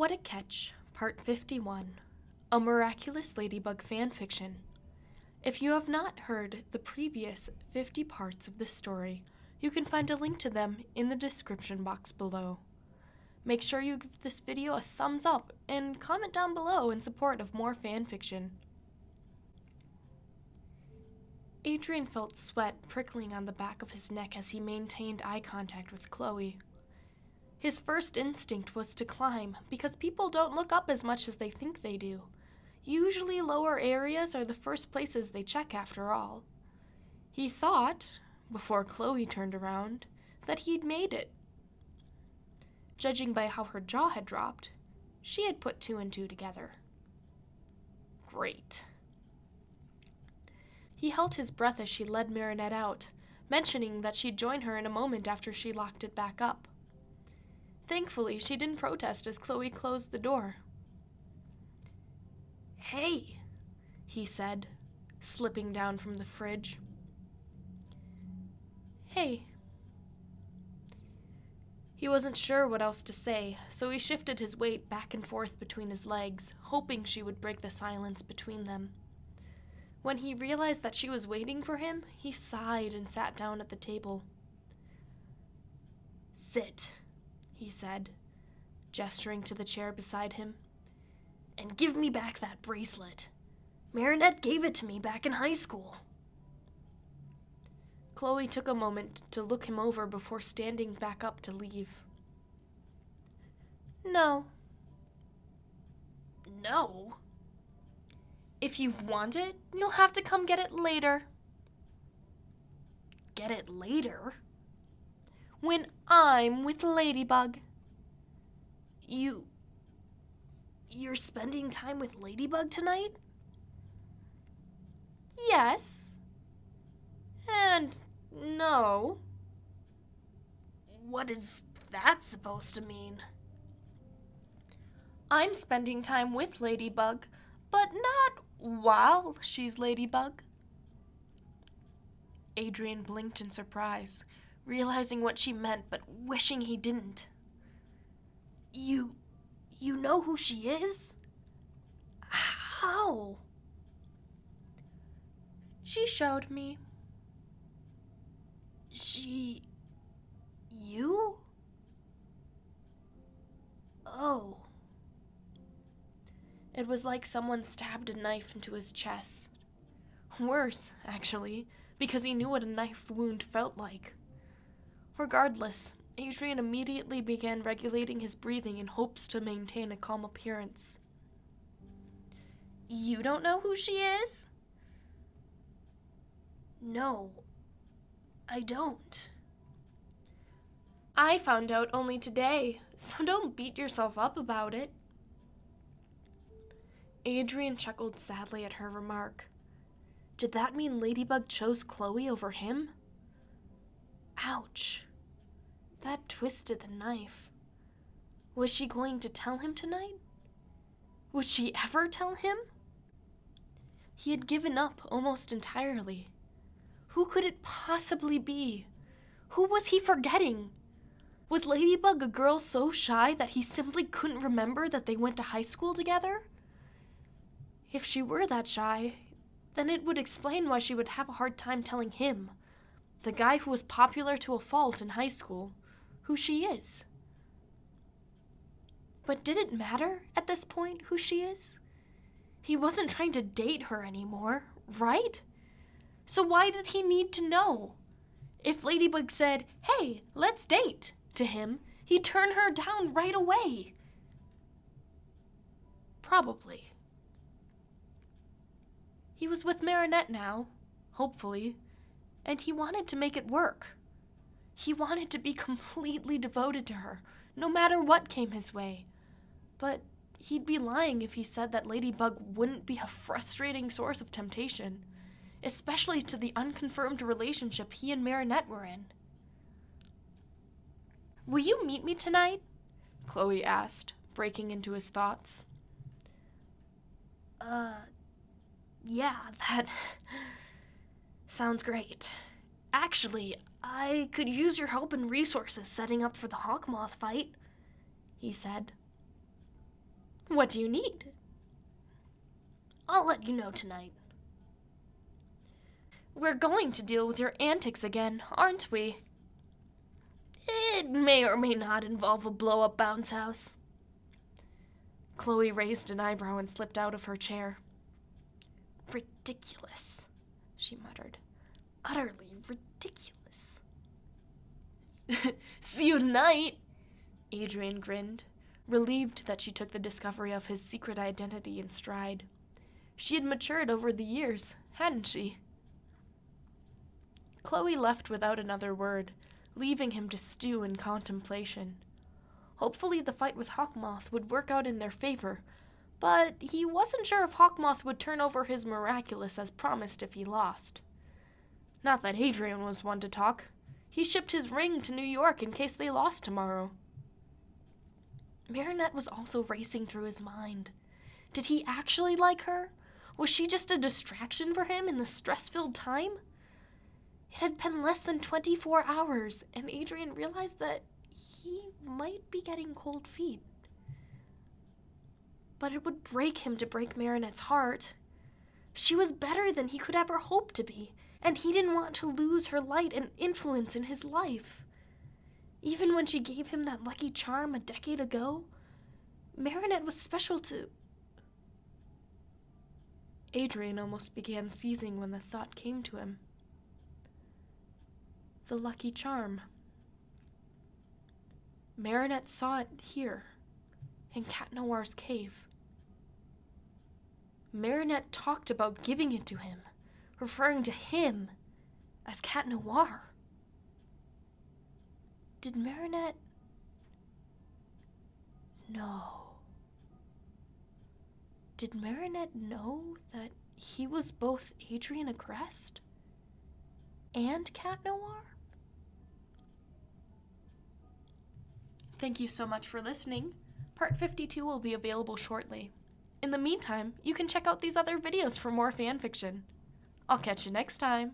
What a Catch, Part 51, a Miraculous Ladybug Fanfiction. If you have not heard the previous 50 parts of this story, you can find a link to them in the description box below. Make sure you give this video a thumbs up and comment down below in support of more fanfiction. Adrien felt sweat prickling on the back of his neck as he maintained eye contact with Chloe. His first instinct was to climb, because people don't look up as much as they think they do. Usually lower areas are the first places they check after all. He thought, before Chloe turned around, that he'd made it. Judging by how her jaw had dropped, she had put two and two together. Great. He held his breath as she led Marinette out, mentioning that she'd join her in a moment after she locked it back up. Thankfully, she didn't protest as Chloe closed the door. "Hey," he said, slipping down from the fridge. "Hey." He wasn't sure what else to say, so he shifted his weight back and forth between his legs, hoping she would break the silence between them. When he realized that she was waiting for him, he sighed and sat down at the table. "Sit," he said, gesturing to the chair beside him, "and give me back that bracelet. Marinette gave it to me back in high school." Chloe took a moment to look him over before standing back up to leave. "No." "No?" "If you want it, you'll have to come get it later." "Get it later?" "When I'm with Ladybug." You're spending time with Ladybug tonight?" "Yes. And no." "What is that supposed to mean?" "I'm spending time with Ladybug, but not while she's Ladybug." Adrien blinked in surprise, realizing what she meant but wishing he didn't. You know who she is? How?" "She showed me." You? Oh." It was like someone stabbed a knife into his chest. Worse, actually, because he knew what a knife wound felt like. Regardless, Adrien immediately began regulating his breathing in hopes to maintain a calm appearance. "You don't know who she is?" "No, I don't." "I found out only today, so don't beat yourself up about it." Adrien chuckled sadly at her remark. Did that mean Ladybug chose Chloe over him? Ouch. That twisted the knife. Was she going to tell him tonight? Would she ever tell him? He had given up almost entirely. Who could it possibly be? Who was he forgetting? Was Ladybug a girl so shy that he simply couldn't remember that they went to high school together? If she were that shy, then it would explain why she would have a hard time telling him, the guy who was popular to a fault in high school, who she is. But did it matter at this point who she is? He wasn't trying to date her anymore, right? So why did he need to know? If Ladybug said, "Hey, let's date," to him, he'd turn her down right away. Probably. He was with Marinette now, hopefully, and he wanted to make it work. He wanted to be completely devoted to her, no matter what came his way. But he'd be lying if he said that Ladybug wouldn't be a frustrating source of temptation, especially to the unconfirmed relationship he and Marinette were in. "Will you meet me tonight?" Chloe asked, breaking into his thoughts. Yeah, that sounds great. Actually, I could use your help and resources setting up for the Hawkmoth fight," he said. What do you need? I'll let you know tonight. We're going to deal with your antics again, aren't we? It may or may not involve a blow-up bounce house. Chloe raised an eyebrow and slipped out of her chair. Ridiculous, she muttered. Utterly ridiculous. See you tonight, Adrien grinned, relieved that she took the discovery of his secret identity in stride. She had matured over the years, hadn't she? Chloe left without another word, leaving him to stew in contemplation. Hopefully the fight with Hawkmoth would work out in their favor, but he wasn't sure if Hawkmoth would turn over his Miraculous as promised if he lost. Not that Adrien was one to talk. He shipped his ring to New York in case they lost tomorrow. Marinette was also racing through his mind. Did he actually like her? Was she just a distraction for him in the stress-filled time? It had been less than 24 hours, and Adrien realized that he might be getting cold feet. But it would break him to break Marinette's heart. She was better than he could ever hope to be, and he didn't want to lose her light and influence in his life. Even when she gave him that lucky charm a decade ago, Marinette was special to... Adrien almost began seizing when the thought came to him. The lucky charm. Marinette saw it here, in Cat Noir's cave. Marinette talked about giving it to him, referring to him as Cat Noir. Did Marinette... No. Did Marinette know that he was both Adrien Agreste and Cat Noir? Thank you so much for listening. Part 52 will be available shortly. In the meantime, you can check out these other videos for more fanfiction. I'll catch you next time.